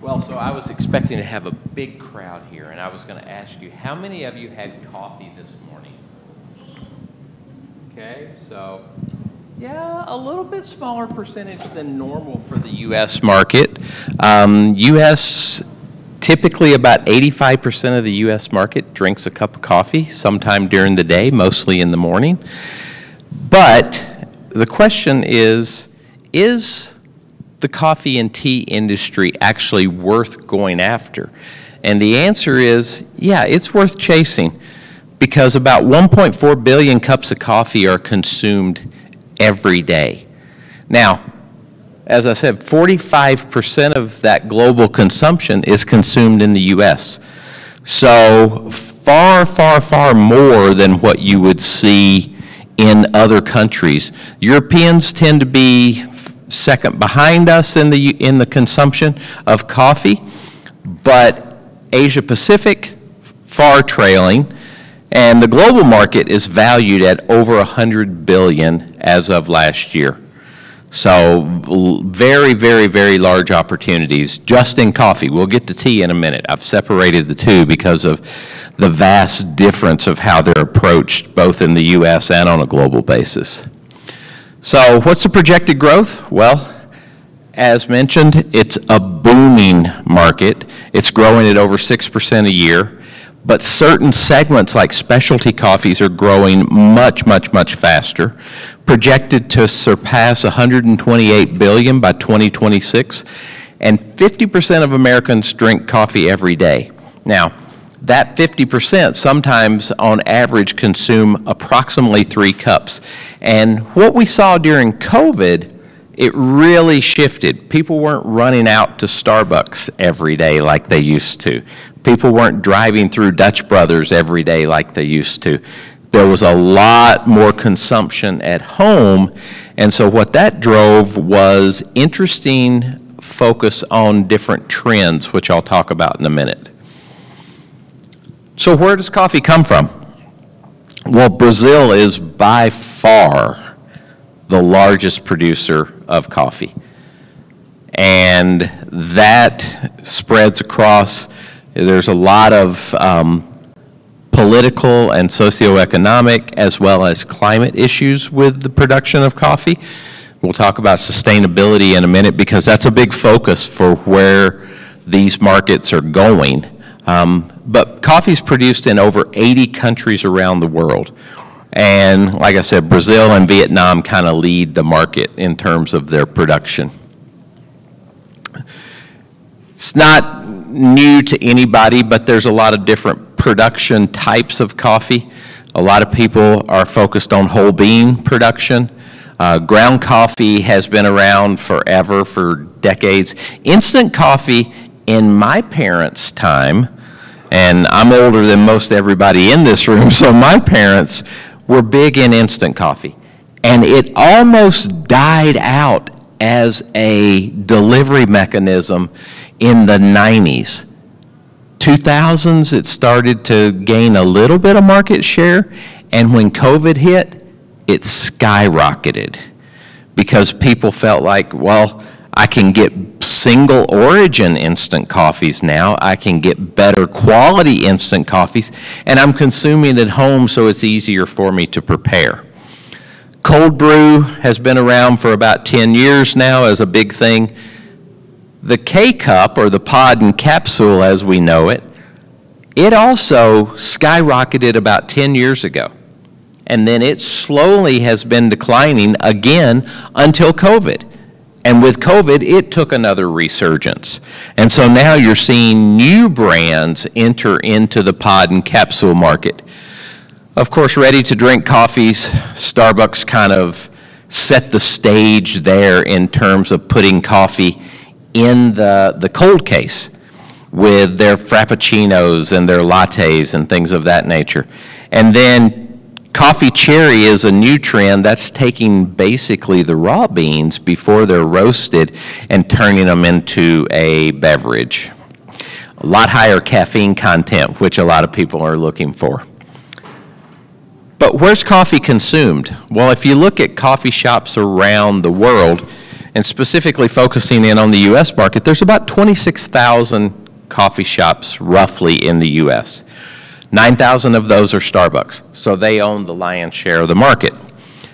Well, so I was expecting to have a big crowd here, and I was going to ask you, how many of you had coffee this morning? Okay, so yeah, a little bit smaller percentage than normal for the U.S. market. U.S. typically about 85% of the U.S. market drinks a cup of coffee sometime during the day, mostly in the morning. But the question is the coffee and tea industry actually worth going after? And the answer is, yeah, it's worth chasing, because about 1.4 billion cups of coffee are consumed every day. Now, as I said, 45% of that global consumption is consumed in the U.S. So far, far, far more than what you would see in other countries. Europeans tend to be second behind us in the consumption of coffee, but Asia Pacific far trailing, and the global market is valued at over 100 billion as of last year. So very, very, very large opportunities just in coffee. We'll get to tea in a minute. I've separated the two because of the vast difference of how they're approached both in the U.S. and on a global basis. So what's the projected growth? Well, as mentioned, it's a booming market. It's growing at over 6% a year, but certain segments like specialty coffees are growing much, much, much faster, projected to surpass 128 billion by 2026, and 50% of Americans drink coffee every day. Now, that 50% sometimes on average consume approximately 3 cups. And what we saw during COVID, it really shifted. People weren't running out to Starbucks every day like they used to. People weren't driving through Dutch Brothers every day like they used to. There was a lot more consumption at home, and so what that drove was interesting focus on different trends, which I'll talk about in a minute. So where does coffee come from? Well, Brazil is by far the largest producer of coffee. And that spreads across, there's a lot of political and socioeconomic as well as climate issues with the production of coffee. We'll talk about sustainability in a minute because that's a big focus for where these markets are going. But coffee is produced in over 80 countries around the world. And like I said, Brazil and Vietnam kind of lead the market in terms of their production. It's not new to anybody, but there's a lot of different production types of coffee. A lot of people are focused on whole bean production. Ground coffee has been around forever, for decades. Instant coffee, in my parents' time, and I'm older than most everybody in this room, so my parents were big in instant coffee. And it almost died out as a delivery mechanism in the 90s. 2000s, it started to gain a little bit of market share, and when COVID hit, it skyrocketed because people felt like, well, I can get single origin instant coffees now. I can get better quality instant coffees, and I'm consuming at home, so it's easier for me to prepare. Cold brew has been around for about 10 years now as a big thing. The K-cup, or the pod and capsule as we know it, it also skyrocketed about 10 years ago. And then it slowly has been declining again until COVID. And with COVID, it took another resurgence. And so now you're seeing new brands enter into the pod and capsule market. Of course, ready-to-drink coffees, Starbucks kind of set the stage there in terms of putting coffee in the cold case with their frappuccinos and their lattes and things of that nature. And then coffee cherry is a new trend that's taking basically the raw beans before they're roasted and turning them into a beverage. A lot higher caffeine content, which a lot of people are looking for. But where's coffee consumed? Well, if you look at coffee shops around the world, and specifically focusing in on the U.S. market, there's about 26,000 coffee shops roughly in the U.S. 9,000 of those are Starbucks, so they own the lion's share of the market.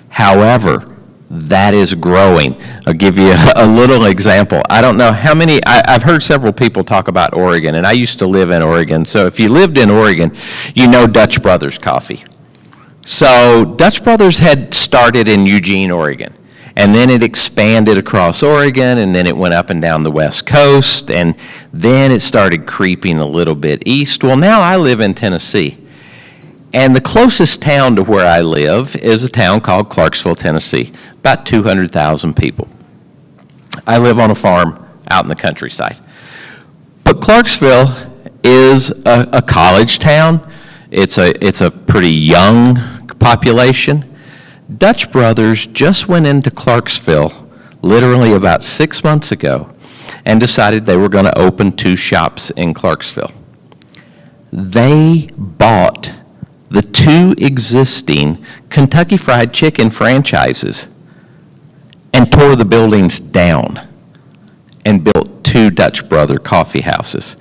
However, that is growing. I'll give you a little example. I don't know how many, I've heard several people talk about Oregon, and I used to live in Oregon. So if you lived in Oregon, you know Dutch Brothers Coffee. So Dutch Brothers had started in Eugene, Oregon, and then it expanded across Oregon, and then it went up and down the West Coast, and then it started creeping a little bit east. Well, now I live in Tennessee. And the closest town to where I live is a town called Clarksville, Tennessee, about 200,000 people. I live on a farm out in the countryside. But Clarksville is a college town. It's a pretty young population. Dutch Brothers just went into Clarksville literally about 6 months ago and decided they were going to open 2 shops in Clarksville. They bought the 2 existing Kentucky Fried Chicken franchises and tore the buildings down and built 2 Dutch Brother coffee houses.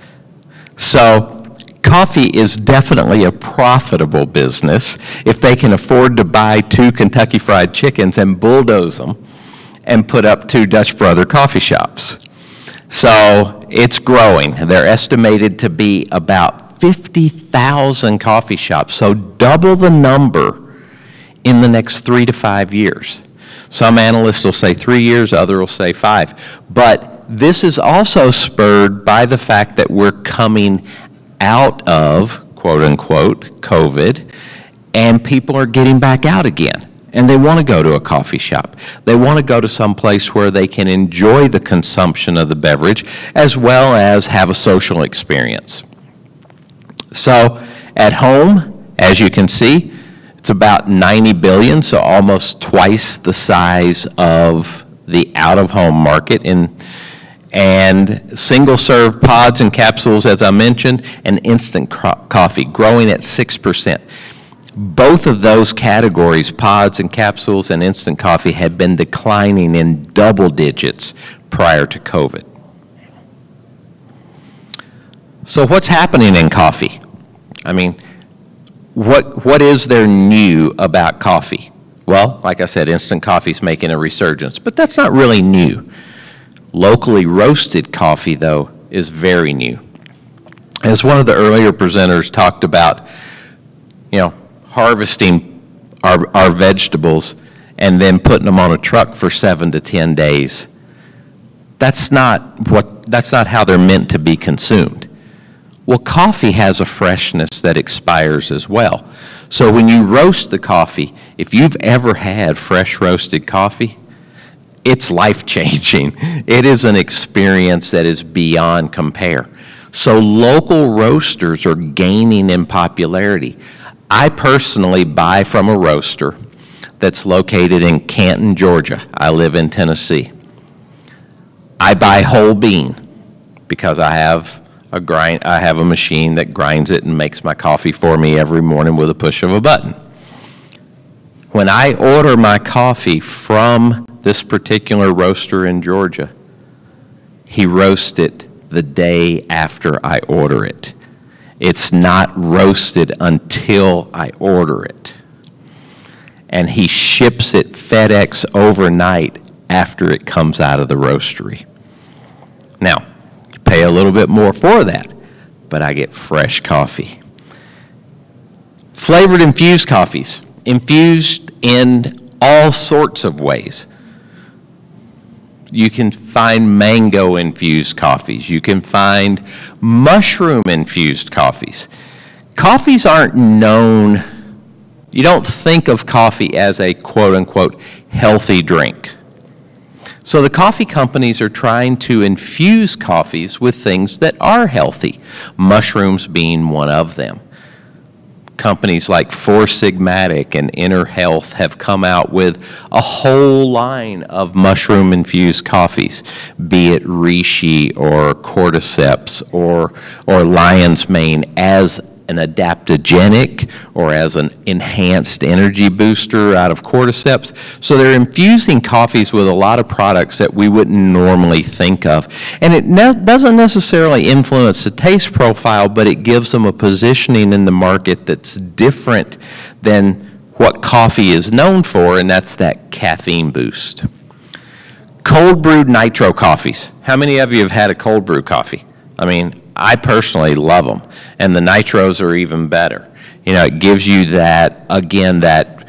So coffee is definitely a profitable business if they can afford to buy 2 Kentucky Fried Chickens and bulldoze them and put up 2 Dutch Brother coffee shops. So it's growing. They're estimated to be about 50,000 coffee shops, so double the number in the next 3 to 5 years. Some analysts will say 3 years, others will say 5. But this is also spurred by the fact that we're coming out of, quote unquote, COVID, and people are getting back out again. And they want to go to a coffee shop. They want to go to some place where they can enjoy the consumption of the beverage as well as have a social experience. So at home, as you can see, it's about 90 billion, so almost twice the size of the out-of-home market. And single-serve pods and capsules, as I mentioned, and instant coffee, growing at 6%. Both of those categories, pods and capsules and instant coffee, had been declining in double digits prior to COVID. So what's happening in coffee? I mean, what is there new about coffee? Well, like I said, instant coffee's making a resurgence, but that's not really new. Locally roasted coffee, though, is very new. As one of the earlier presenters talked about, harvesting our vegetables and then putting them on a truck for 7 to 10 days. That's not how they're meant to be consumed. Well, coffee has a freshness that expires as well. So when you roast the coffee, if you've ever had fresh roasted coffee, it's life-changing. It is an experience that is beyond compare. So local roasters are gaining in popularity. I personally buy from a roaster that's located in Canton, Georgia. I live in Tennessee. I buy whole bean because I have a machine that grinds it and makes my coffee for me every morning with a push of a button. When I order my coffee from this particular roaster in Georgia, he roasts it the day after I order it. It's not roasted until I order it. And he ships it FedEx overnight after it comes out of the roastery. Now, you pay a little bit more for that, but I get fresh coffee. Flavored infused coffees, infused in all sorts of ways. You can find mango-infused coffees. You can find mushroom-infused coffees. Coffees aren't known, you don't think of coffee as a quote-unquote healthy drink. So the coffee companies are trying to infuse coffees with things that are healthy, mushrooms being one of them. Companies like Four Sigmatic and Inner Health have come out with a whole line of mushroom-infused coffees, be it Reishi or Cordyceps or Lion's Mane as an adaptogenic or as an enhanced energy booster out of cordyceps. So they're infusing coffees with a lot of products that we wouldn't normally think of. And it doesn't necessarily influence the taste profile, but it gives them a positioning in the market that's different than what coffee is known for, and that's that caffeine boost. Cold brewed nitro coffees. How many of you have had a cold brew coffee? I mean, I personally love them, and the nitros are even better. You know, it gives you that, again, that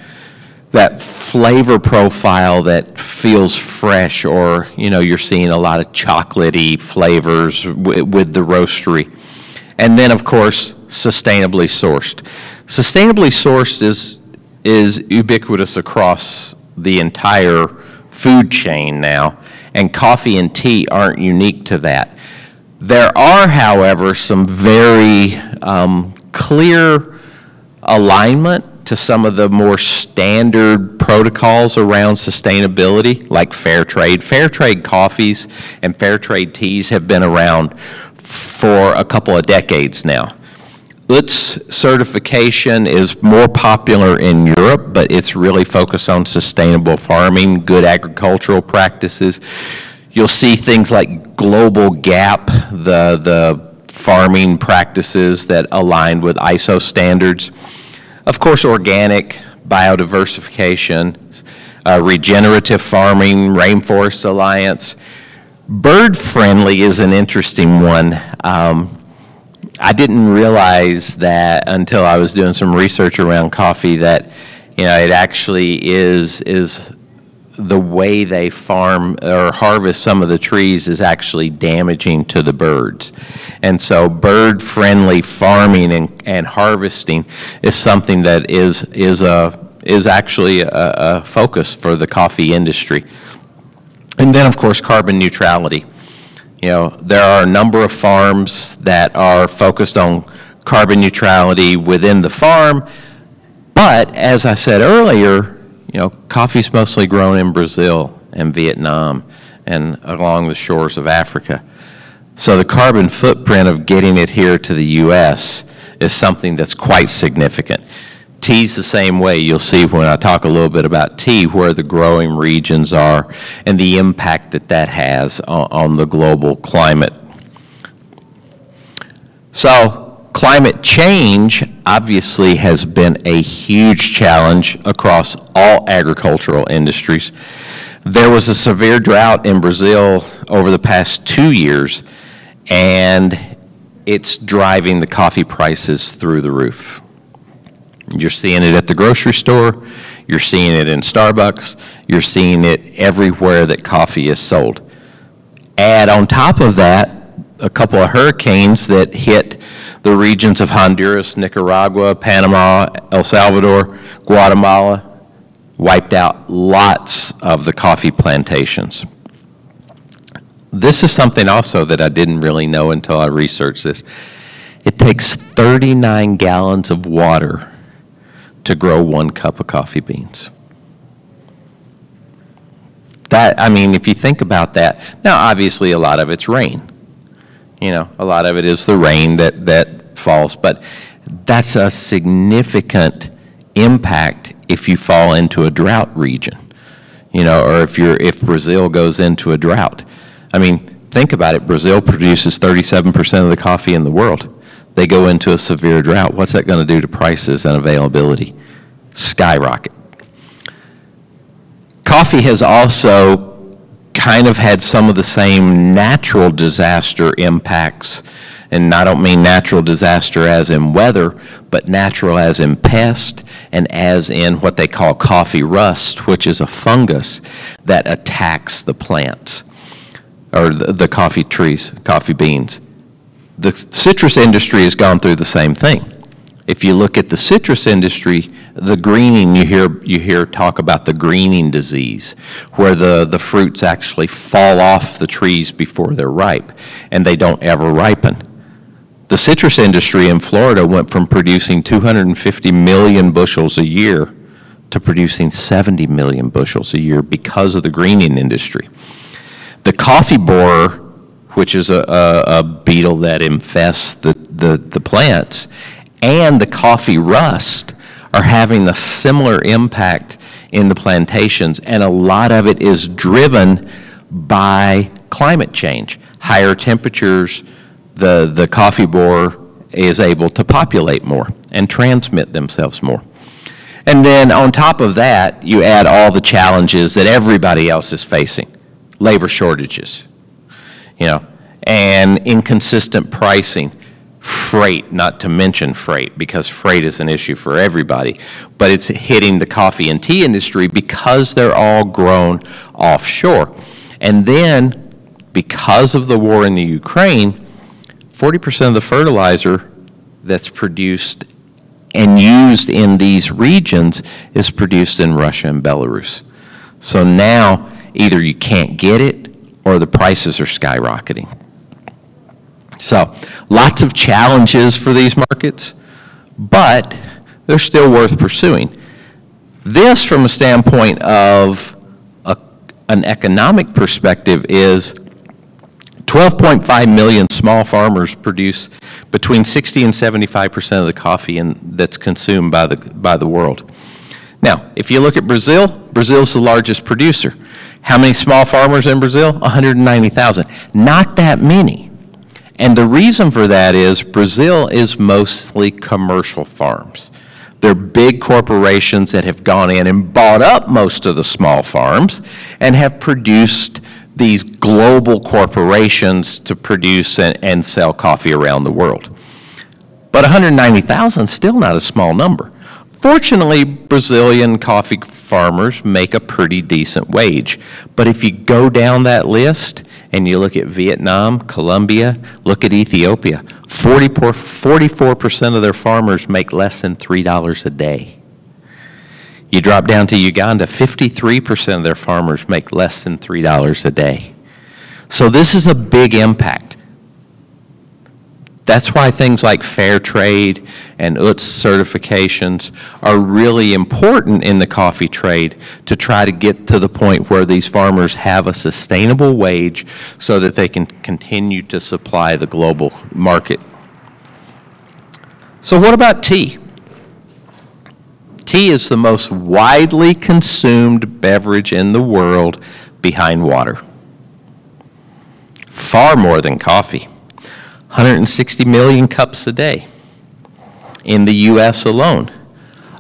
flavor profile that feels fresh, or, you know, you're seeing a lot of chocolatey flavors with the roastery. And then, of course, sustainably sourced. Sustainably sourced is ubiquitous across the entire food chain now, and coffee and tea aren't unique to that. There are, however, some very clear alignment to some of the more standard protocols around sustainability, like fair trade. Fair trade coffees and fair trade teas have been around for a couple of decades now. UTZ certification is more popular in Europe, but it's really focused on sustainable farming, good agricultural practices. You'll see things like Global GAP, the farming practices that align with ISO standards. Of course, organic, biodiversification, regenerative farming, Rainforest Alliance. Bird friendly is an interesting one. I didn't realize that until I was doing some research around coffee that, you know, it actually is the way they farm or harvest some of the trees is actually damaging to the birds. And so bird-friendly farming and harvesting is something that is actually a focus for the coffee industry. And then, of course, carbon neutrality. You know, there are a number of farms that are focused on carbon neutrality within the farm, but as I said earlier, you know, coffee's mostly grown in Brazil and Vietnam and along the shores of Africa. So the carbon footprint of getting it here to the U.S. is something that's quite significant. Tea's the same way. You'll see when I talk a little bit about tea where the growing regions are and the impact that that has on the global climate. So climate change obviously has been a huge challenge across all agricultural industries. There was a severe drought in Brazil over the past 2 years, and it's driving the coffee prices through the roof. You're seeing it at the grocery store, you're seeing it in Starbucks, you're seeing it everywhere that coffee is sold. Add on top of that a couple of hurricanes that hit the regions of Honduras, Nicaragua, Panama, El Salvador, Guatemala, wiped out lots of the coffee plantations. This is something also that I didn't really know until I researched this. It takes 39 gallons of water to grow 1 cup of coffee beans. That, I mean, if you think about that, now obviously a lot of it's rain. You know, a lot of it is the rain that falls, but that's a significant impact if you fall into a drought region, you know, or if Brazil goes into a drought. I mean, think about it. Brazil produces 37% of the coffee in the world. They go into a severe drought. What's that going to do to prices and availability? Skyrocket. Coffee has also kind of had some of the same natural disaster impacts, and I don't mean natural disaster as in weather, but natural as in pest and as in what they call coffee rust, which is a fungus that attacks the plants or the coffee trees, coffee beans. The citrus industry has gone through the same thing. If you look at the citrus industry, the greening, you hear talk about the greening disease, where the fruits actually fall off the trees before they're ripe, and they don't ever ripen. The citrus industry in Florida went from producing 250 million bushels a year to producing 70 million bushels a year because of the greening industry. The coffee borer, which is a beetle that infests the plants, and the coffee rust are having a similar impact in the plantations, and a lot of it is driven by climate change. Higher temperatures, the coffee borer is able to populate more and transmit themselves more. And then on top of that, you add all the challenges that everybody else is facing. Labor shortages, and inconsistent pricing. Freight, not to mention freight, because freight is an issue for everybody, but it's hitting the coffee and tea industry because they're all grown offshore. And then, because of the war in the Ukraine, 40% of the fertilizer that's produced and used in these regions is produced in Russia and Belarus. So now, either you can't get it or the prices are skyrocketing. So, lots of challenges for these markets, but they're still worth pursuing. This, from a standpoint of an economic perspective, is 12.5 million small farmers produce between 60 and 75% of the coffee that's consumed by the world. Now, if you look at Brazil, Brazil's the largest producer. How many small farmers in Brazil? 190,000. Not that many. And the reason for that is Brazil is mostly commercial farms. They're big corporations that have gone in and bought up most of the small farms and have produced these global corporations to produce and sell coffee around the world. But 190,000 is still not a small number. Fortunately, Brazilian coffee farmers make a pretty decent wage. But if you go down that list and you look at Vietnam, Colombia, look at Ethiopia, 44% of their farmers make less than $3 a day. You drop down to Uganda, 53% of their farmers make less than $3 a day. So this is a big impact. That's why things like fair trade and UTZ certifications are really important in the coffee trade to try to get to the point where these farmers have a sustainable wage so that they can continue to supply the global market. So what about tea? Tea is the most widely consumed beverage in the world behind water. Far more than coffee. 160 million cups a day in the U.S. alone.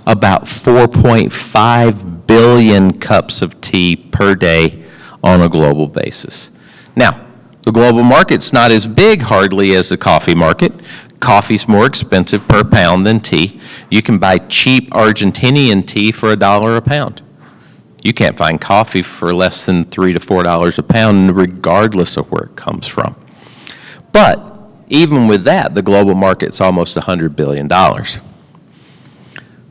About 4.5 billion cups of tea per day on a global basis. Now, the global market's not as big hardly as the coffee market. Coffee's more expensive per pound than tea. You can buy cheap Argentinian tea for $1 a pound. You can't find coffee for less than $3 to $4 a pound, regardless of where it comes from. But even with that, the global market's almost $100 billion.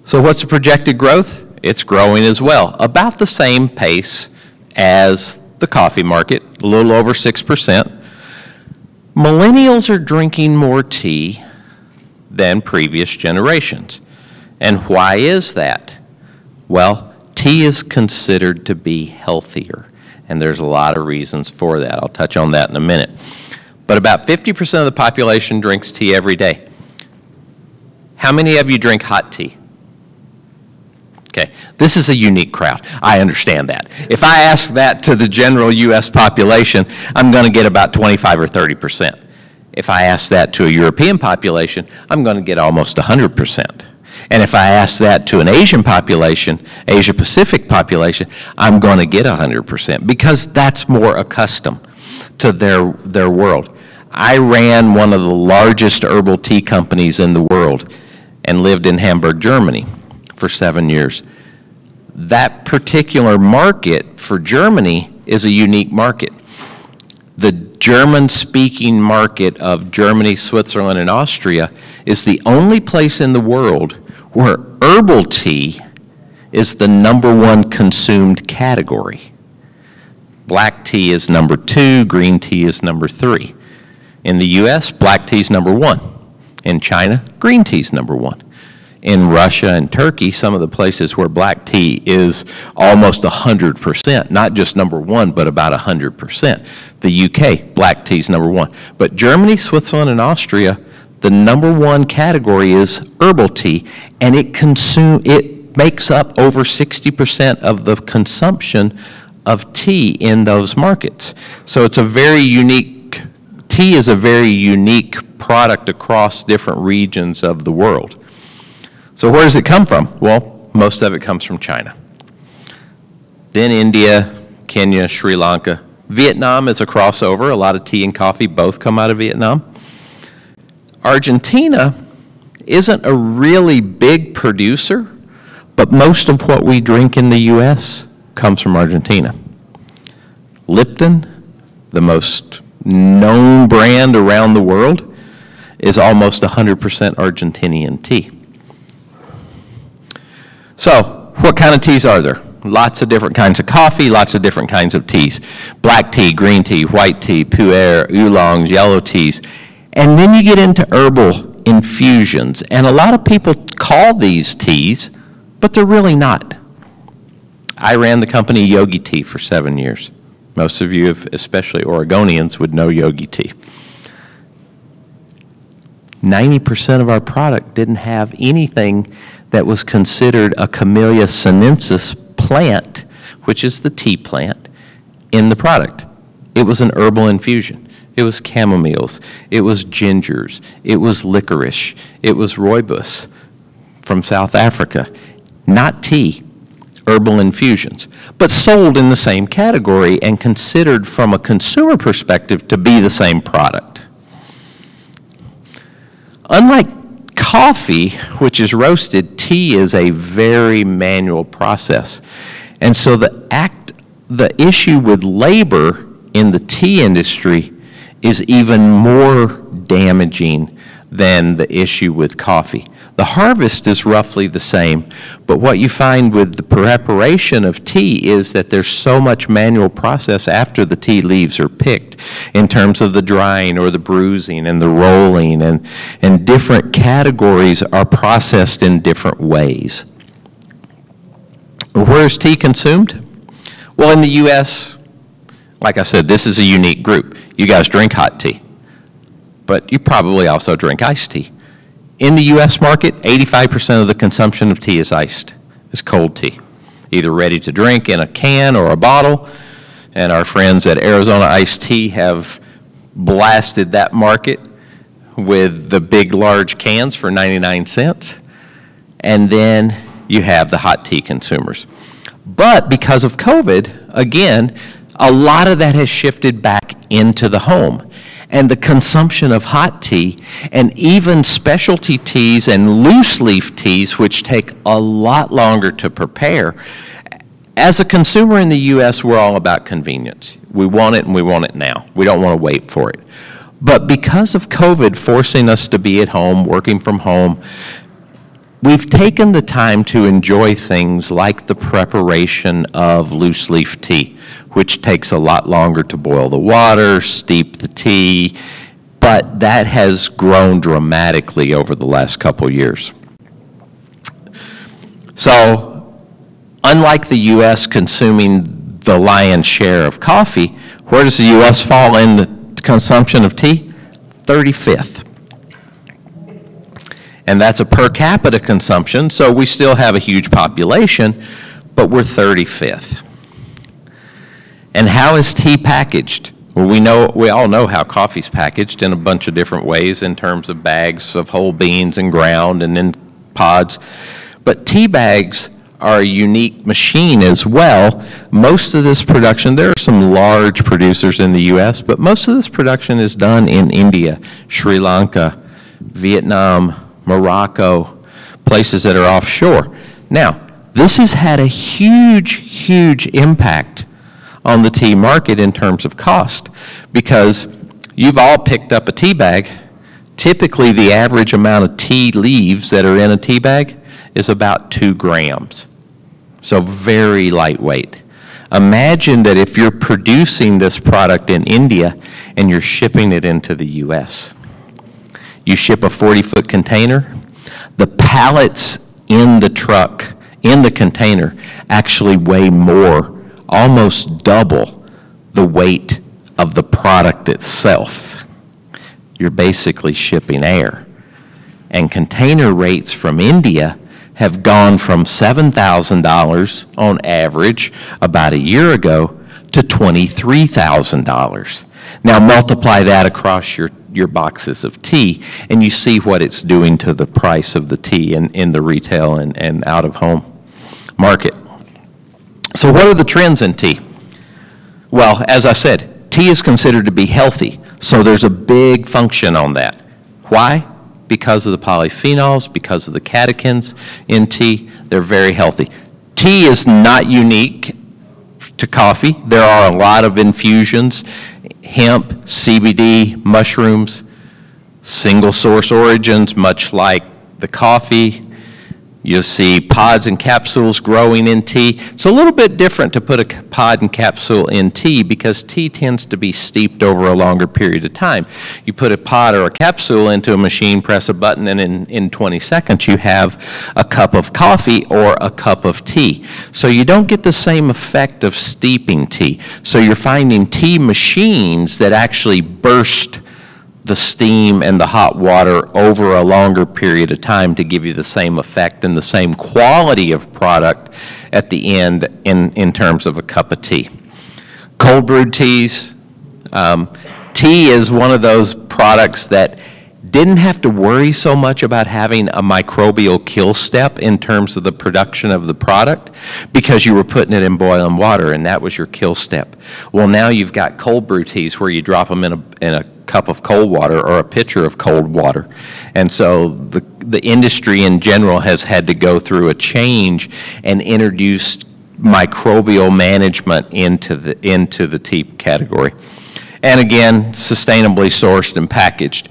So what's the projected growth? It's growing as well, about the same pace as the coffee market, a little over 6%. Millennials are drinking more tea than previous generations. And why is that? Well, tea is considered to be healthier, and there's a lot of reasons for that. I'll touch on that in a minute. But about 50% of the population drinks tea every day. How many of you drink hot tea? Okay, this is a unique crowd. I understand that. If I ask that to the general U.S. population, I'm going to get about 25 or 30%. If I ask that to a European population, I'm going to get almost 100%. And if I ask that to an Asian population, Asia-Pacific population, I'm going to get 100% because that's more accustomed to their world. I ran one of the largest herbal tea companies in the world and lived in Hamburg, Germany for 7 years. That particular market for Germany is a unique market. The German-speaking market of Germany, Switzerland, and Austria is the only place in the world where herbal tea is the #1 consumed category. Black tea is #2, green tea is #3. In the U.S., black tea is #1. In China, green tea is #1. In Russia and Turkey, some of the places where black tea is almost 100%, not just #1, but about 100%. The UK, black tea is #1. But Germany, Switzerland, and Austria, the #1 category is herbal tea, and it makes up over 60% of the consumption of tea in those markets. So it's a very unique, tea is a very unique product across different regions of the world. So where does it come from? Well, most of it comes from China. Then India, Kenya, Sri Lanka. Vietnam is a crossover. A lot of tea and coffee both come out of Vietnam. Argentina isn't a really big producer, but most of what we drink in the U.S. comes from Argentina. Lipton, the most known brand around the world, is almost 100% Argentinian tea. So, what kind of teas are there? Lots of different kinds of coffee, lots of different kinds of teas. Black tea, green tea, white tea, pu'er, oolongs, yellow teas. And then you get into herbal infusions. And a lot of people call these teas, but they're really not. I ran the company Yogi Tea for 7 years. Most of you, especially Oregonians, would know Yogi Tea. 90% of our product didn't have anything that was considered a Camellia sinensis plant, which is the tea plant, in the product. It was an herbal infusion. It was chamomiles, it was gingers, it was licorice, it was rooibos from South Africa. Not tea, herbal infusions, but sold in the same category and considered from a consumer perspective to be the same product. Unlike coffee, which is roasted, tea is a very manual process. And so the issue with labor in the tea industry is even more damaging than the issue with coffee. The harvest is roughly the same, but what you find with the preparation of tea is that there's so much manual process after the tea leaves are picked in terms of the drying or the bruising and the rolling, and different categories are processed in different ways. Where is tea consumed? Well, in the U.S., like I said, this is a unique group. You guys drink hot tea, but you probably also drink iced tea. In the U.S. market, 85% of the consumption of tea is iced. It's cold tea, either ready to drink in a can or a bottle. And our friends at Arizona Iced Tea have blasted that market with the big, large cans for 99 cents. And then you have the hot tea consumers. But because of COVID, again, a lot of that has shifted back into the home. And the consumption of hot tea and even specialty teas and loose leaf teas, which take a lot longer to prepare. As a consumer in the U.S., we're all about convenience. We want it and we want it now. We don't want to wait for it. But because of COVID forcing us to be at home, working from home, we've taken the time to enjoy things like the preparation of loose leaf tea, which takes a lot longer to boil the water, steep the tea, but that has grown dramatically over the last couple years. So, unlike the U.S. consuming the lion's share of coffee, where does the U.S. fall in the consumption of tea? 35th. And that's a per capita consumption, so we still have a huge population, but we're 35th. And how is tea packaged? Well, we all know how coffee's packaged in a bunch of different ways in terms of bags of whole beans and ground and in pods. But tea bags are a unique machine as well. Most of this production, there are some large producers in the U.S., but most of this production is done in India, Sri Lanka, Vietnam, Morocco, places that are offshore. Now, this has had a huge, huge impact on the tea market in terms of cost, because you've all picked up a tea bag. Typically, the average amount of tea leaves that are in a tea bag is about 2 grams. So very lightweight. Imagine that if you're producing this product in India and you're shipping it into the U.S. You ship a 40-foot container. The pallets in the truck, in the container, actually weigh more, almost double the weight of the product itself. You're basically shipping air. and container rates from India have gone from $7,000 on average about a year ago to $23,000. Now multiply that across your boxes of tea, and you see what it's doing to the price of the tea in the retail and out-of-home market. So what are the trends in tea? Well, as I said, tea is considered to be healthy, so there's a big function on that. Why? Because of the polyphenols, because of the catechins in tea, they're very healthy. Tea is not unique to coffee. There are a lot of infusions, hemp, CBD, mushrooms, single source origins, much like the coffee. You'll see pods and capsules growing in tea. It's a little bit different to put a pod and capsule in tea because tea tends to be steeped over a longer period of time. You put a pod or a capsule into a machine, press a button, and in 20 seconds you have a cup of coffee or a cup of tea. So you don't get the same effect of steeping tea. So you're finding tea machines that actually burst the steam and the hot water over a longer period of time to give you the same effect and the same quality of product at the end in terms of a cup of tea. Cold brewed teas. Tea is one of those products that didn't have to worry so much about having a microbial kill step in terms of the production of the product because you were putting it in boiling water and that was your kill step. Well, now you've got cold brew teas where you drop them in a cup of cold water or a pitcher of cold water. And so the industry in general has had to go through a change and introduce microbial management into the tea category. And again, sustainably sourced and packaged.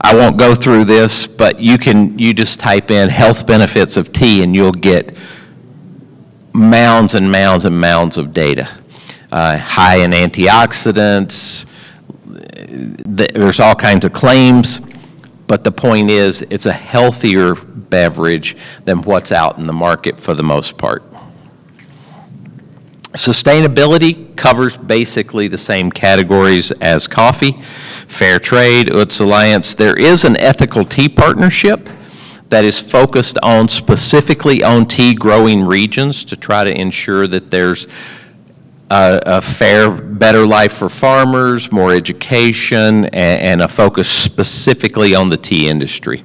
I won't go through this, but you just type in health benefits of tea and you'll get mounds and mounds and mounds of data. High in antioxidants, there's all kinds of claims, but the point is it's a healthier beverage than what's out in the market for the most part. Sustainability covers basically the same categories as coffee. Fair trade, UTZ Alliance. There is an ethical tea partnership that is focused on specifically on tea growing regions to try to ensure that there's a fair, better life for farmers, more education, and a focus specifically on the tea industry.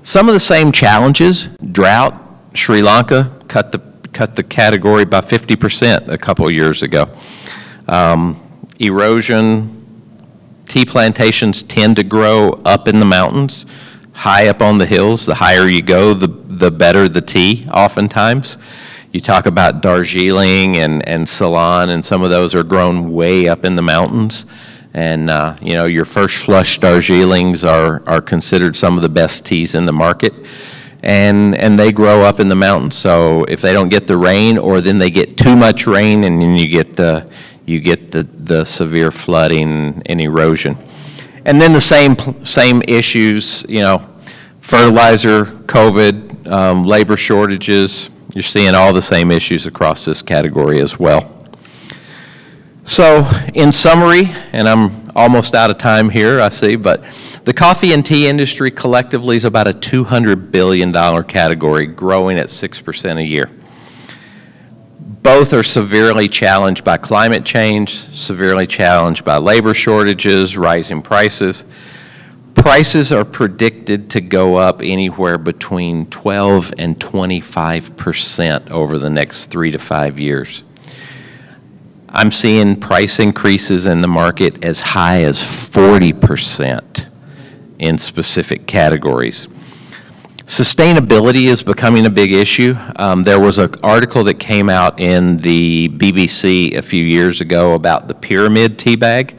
Some of the same challenges: drought. Sri Lanka cut the category by 50% a couple of years ago. Erosion. Tea plantations tend to grow up in the mountains, high up on the hills. The higher you go, the better the tea, oftentimes. You talk about Darjeeling and Ceylon, and some of those are grown way up in the mountains. And you know, your first flush Darjeelings are considered some of the best teas in the market. And they grow up in the mountains. So if they don't get the rain, or then they get too much rain, and then you get the severe flooding and erosion. And then the same issues, you know, fertilizer, COVID, labor shortages. You're seeing all the same issues across this category as well. So in summary, and I'm almost out of time here, I see, but the coffee and tea industry collectively is about a $200 billion category, growing at 6% a year. Both are severely challenged by climate change, severely challenged by labor shortages, rising prices. Prices are predicted to go up anywhere between 12 and 25% over the next 3 to 5 years. I'm seeing price increases in the market as high as 40% in specific categories. Sustainability is becoming a big issue. There was an article that came out in the BBC a few years ago about the pyramid tea bag.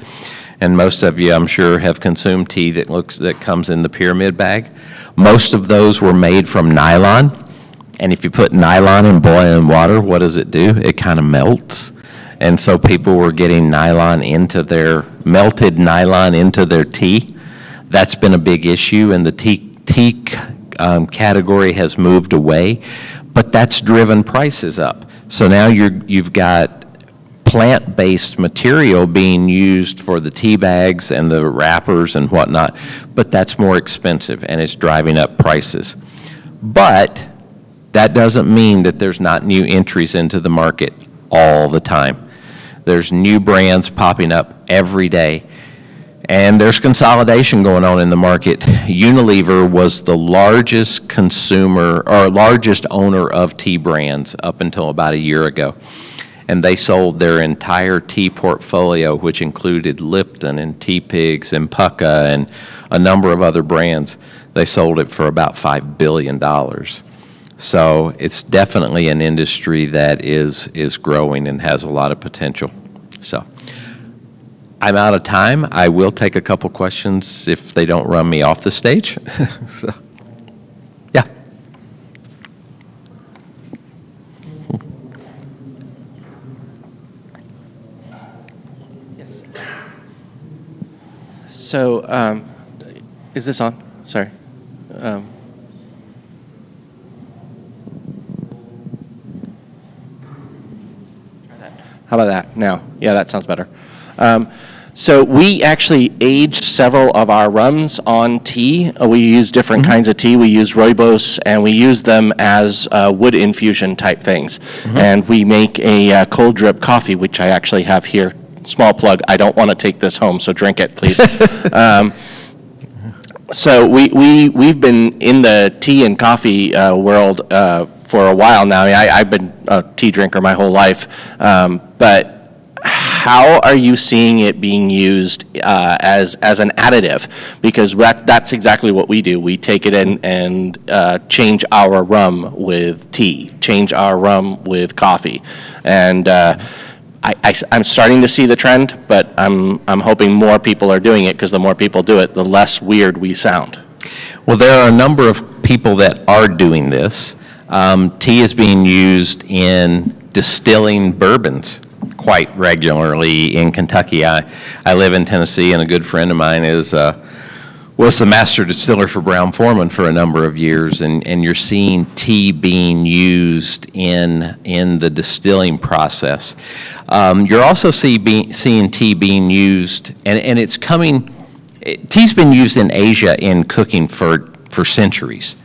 And most of you, I'm sure, have consumed tea that comes in the pyramid bag. Most of those were made from nylon. And if you put nylon in boiling water, what does it do? It kind of melts. And so people were getting melted nylon into their tea. That's been a big issue, and the tea category has moved away. But that's driven prices up. So now you've got plant-based material being used for the tea bags and the wrappers and whatnot, but that's more expensive and it's driving up prices. But that doesn't mean that there's not new entries into the market all the time. There's new brands popping up every day. And there's consolidation going on in the market. Unilever was the largest consumer or largest owner of tea brands up until about a year ago. And they sold their entire tea portfolio, which included Lipton and Tea Pigs and Pukka and a number of other brands. They sold it for about $5 billion. So it's definitely an industry that is growing and has a lot of potential. So I'm out of time. I will take a couple questions if they don't run me off the stage. So, yeah. Yes. So, is this on? Sorry. How about that? Now, yeah, that sounds better. So we actually aged several of our rums on tea. We use different kinds of tea. We use rooibos, and we use them as wood infusion type things. And we make a cold drip coffee, which I actually have here. Small plug. I don't want to take this home, so drink it, please. So we've been in the tea and coffee world for a while now. I mean, I've been a tea drinker my whole life, but how are you seeing it being used as an additive? Because that's exactly what we do. We take it in and change our rum with tea, change our rum with coffee, and I'm starting to see the trend, but I'm hoping more people are doing it, because the more people do it, the less weird we sound. Well, there are a number of people that are doing this. Tea is being used in distilling bourbons quite regularly in Kentucky. I live in Tennessee, and a good friend of mine was the master distiller for Brown-Forman for a number of years, and you're seeing tea being used in the distilling process. You're also seeing tea being used, and it's coming. Tea's been used in Asia in cooking for centuries.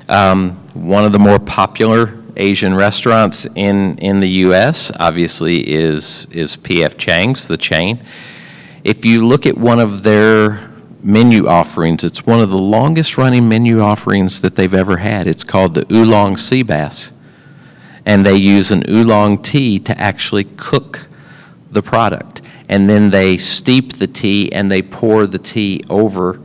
One of the more popular Asian restaurants in the U.S. obviously is P.F. Chang's, the chain. If you look at one of their menu offerings, it's one of the longest running menu offerings that they've ever had. It's called the Oolong Sea Bass. And they use an oolong tea to actually cook the product. And then they steep the tea and they pour the tea over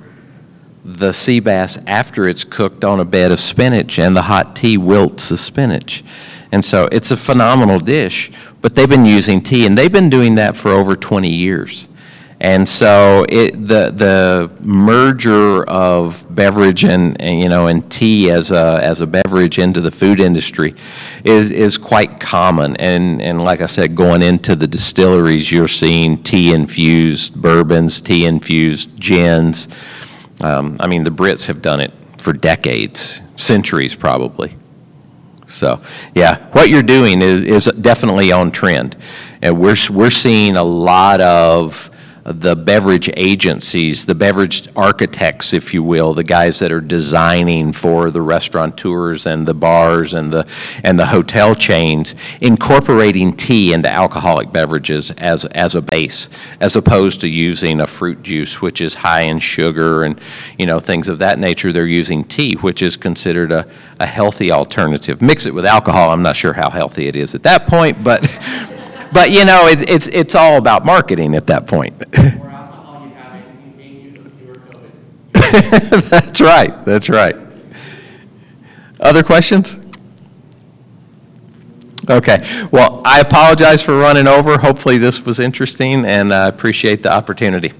the sea bass after it's cooked on a bed of spinach, and the hot tea wilts the spinach. And so it's a phenomenal dish, but they've been using tea, and they've been doing that for over 20 years. And so the merger of beverage and tea as a beverage into the food industry is quite common. And like I said, going into the distilleries, you're seeing tea-infused bourbons, tea-infused gins. I mean, the Brits have done it for decades, centuries probably. So, yeah, what you're doing is definitely on trend. And we're seeing a lot of the beverage agencies, the beverage architects, if you will, the guys that are designing for the restaurateurs and the bars and the hotel chains, incorporating tea into alcoholic beverages as a base, as opposed to using a fruit juice, which is high in sugar and things of that nature. They're using tea, which is considered a healthy alternative. Mix it with alcohol, I'm not sure how healthy it is at that point, but but it's all about marketing at that point. The more alcohol you have, it can gain you the fewer COVID. That's right. That's right. Other questions? Okay. Well, I apologize for running over. Hopefully this was interesting, and I appreciate the opportunity.